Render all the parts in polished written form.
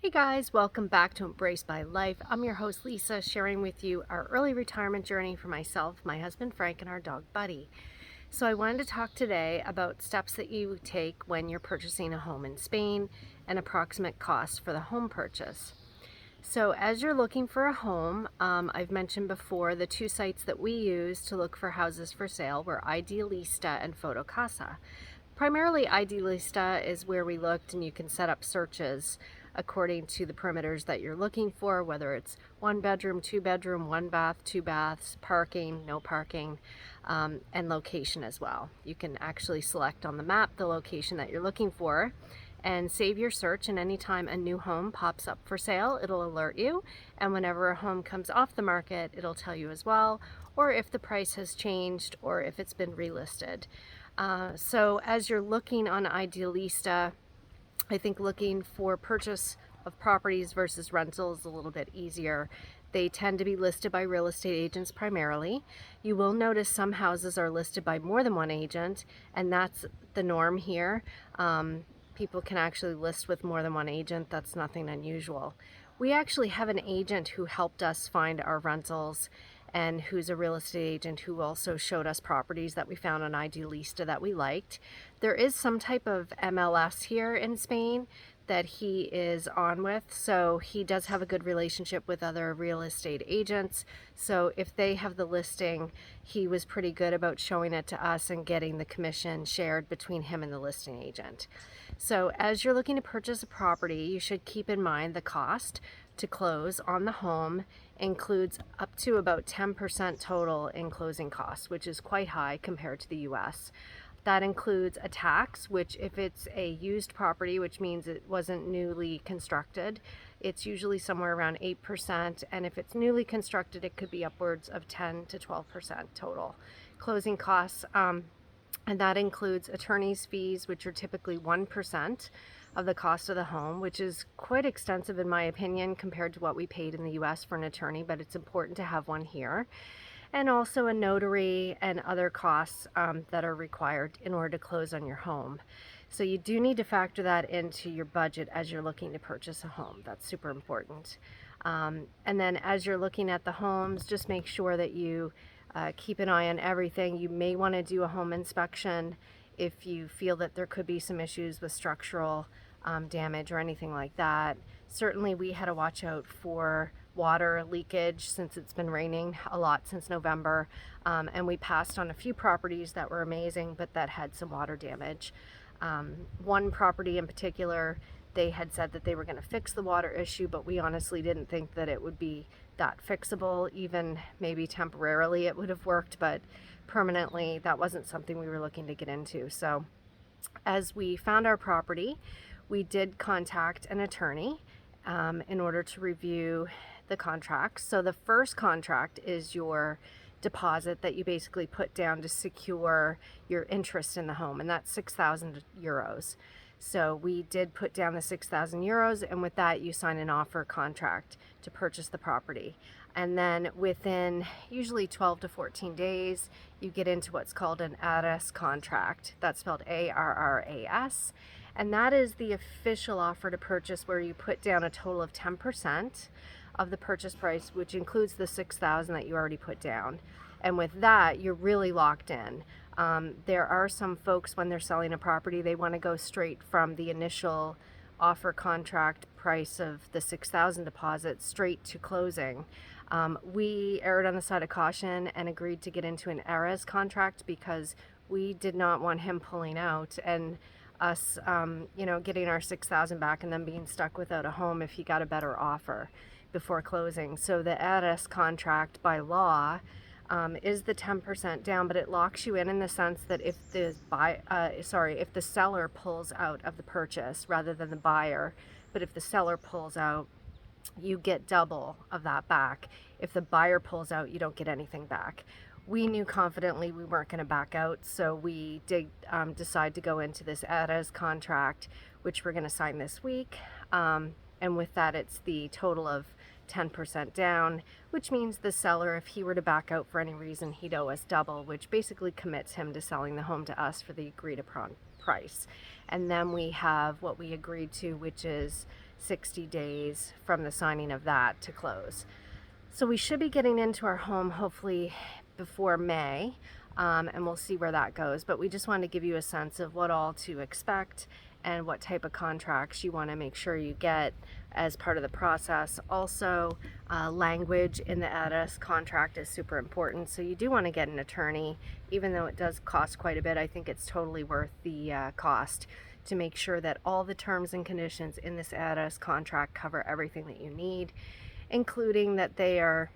Hey guys, welcome back to Embrace by Life. I'm your host Lisa, sharing with you our early retirement journey for myself, my husband Frank, and our dog Buddy. So I wanted to talk today about steps that you take when you're purchasing a home in Spain and approximate costs for the home purchase. So as you're looking for a home, I've mentioned before the two sites that we use to look for houses for sale were Idealista and Fotocasa. Primarily, Idealista is where we looked, and you can set up searches according to the parameters that you're looking for, whether it's one bedroom, two bedroom, one bath, two baths, parking, no parking, and location as well. You can actually select on the map the location that you're looking for and save your search, and anytime a new home pops up for sale, it'll alert you, and whenever a home comes off the market, it'll tell you as well, or if the price has changed or if it's been relisted. So as you're looking on Idealista, I think looking for purchase of properties versus rentals is a little bit easier. They tend to be listed by real estate agents primarily. You will notice some houses are listed by more than one agent, and that's the norm here. People can actually list with more than one agent. That's nothing unusual. We actually have an agent who helped us find our rentals and who's a real estate agent who also showed us properties that we found on Idealista that we liked. There is some type of MLS here in Spain that he is on with, so he does have a good relationship with other real estate agents. So if they have the listing, he was pretty good about showing it to us and getting the commission shared between him and the listing agent. So as you're looking to purchase a property, you should keep in mind the cost to close on the home includes up to about 10% total in closing costs, which is quite high compared to the US. That includes a tax, which if it's a used property, which means it wasn't newly constructed, it's usually somewhere around 8%. And if it's newly constructed, it could be upwards of 10 to 12% total. Closing costs, and that includes attorney's fees, which are typically 1% of the cost of the home, which is quite extensive in my opinion compared to what we paid in the US for an attorney, but it's important to have one here. And also a notary and other costs that are required in order to close on your home. So you do need to factor that into your budget as you're looking to purchase a home. That's super important. And then as you're looking at the homes, just make sure that you keep an eye on everything. You may want to do a home inspection if you feel that there could be some issues with structural damage or anything like that. Certainly we had to watch out for water leakage since it's been raining a lot since November, and we passed on a few properties that were amazing but that had some water damage. One property in particular, they had said that they were going to fix the water issue, but we honestly didn't think that it would be that fixable. Even maybe temporarily it would have worked, but permanently that wasn't something we were looking to get into. So as we found our property, we did contact an attorney in order to review the contracts. So the first contract is your deposit that you basically put down to secure your interest in the home, and that's 6,000 euros. So we did put down the 6,000 euros, and with that you sign an offer contract to purchase the property. And then within usually 12 to 14 days, you get into what's called an ARRAS contract. That's spelled ARRAS. And that is the official offer to purchase, where you put down a total of 10% of the purchase price, which includes the 6,000 that you already put down. And with that, you're really locked in. There are some folks, when they're selling a property, they want to go straight from the initial offer contract price of the 6,000 deposit straight to closing. We erred on the side of caution and agreed to get into an ARRAS contract because we did not want him pulling out and us, getting our 6,000 back and then being stuck without a home if he got a better offer before closing. So the ARRAS contract by law is the 10% down, but it locks you in the sense that if if the seller pulls out of the purchase rather than the buyer, but if the seller pulls out, you get double of that back. If the buyer pulls out, you don't get anything back. We knew confidently we weren't going to back out, so we did decide to go into this ARRAS contract, which we're going to sign this week. And with that, it's the total of 10% down, which means the seller, if he were to back out for any reason, he'd owe us double, which basically commits him to selling the home to us for the agreed upon price. And then we have what we agreed to, which is 60 days from the signing of that to close. So we should be getting into our home hopefully before May, and we'll see where that goes. But we just wanted to give you a sense of what all to expect and what type of contracts you want to make sure you get as part of the process. Also, language in the ADAS contract is super important, so you do want to get an attorney. Even though it does cost quite a bit, I think it's totally worth the cost to make sure that all the terms and conditions in this ADAS contract cover everything that you need, including that they are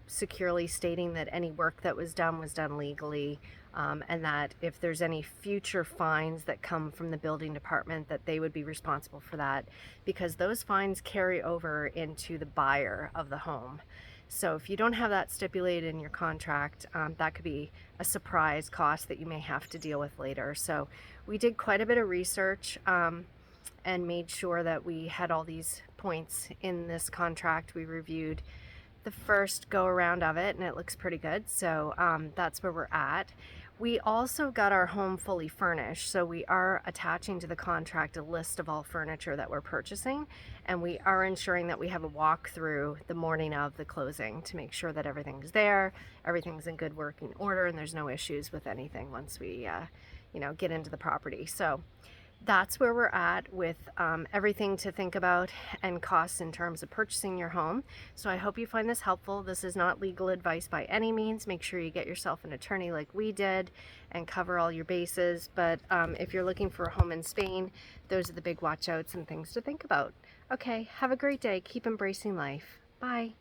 securely stating that any work that was done legally, and that if there's any future fines that come from the building department, that they would be responsible for that, because those fines carry over into the buyer of the home. So if you don't have that stipulated in your contract, that could be a surprise cost that you may have to deal with later. So we did quite a bit of research and made sure that we had all these points in this contract. We reviewed the first go around of it and it looks pretty good. So that's where we're at. We also got our home fully furnished, so we are attaching to the contract a list of all furniture that we're purchasing, and we are ensuring that we have a walkthrough the morning of the closing to make sure that everything's there, everything's in good working order, and there's no issues with anything once we get into the property. So that's where we're at with everything to think about and costs in terms of purchasing your home. So I hope you find this helpful. This is not legal advice by any means. Make sure you get yourself an attorney like we did and cover all your bases. But if you're looking for a home in Spain, those are the big watch outs and things to think about. Okay, have a great day. Keep embracing life. Bye.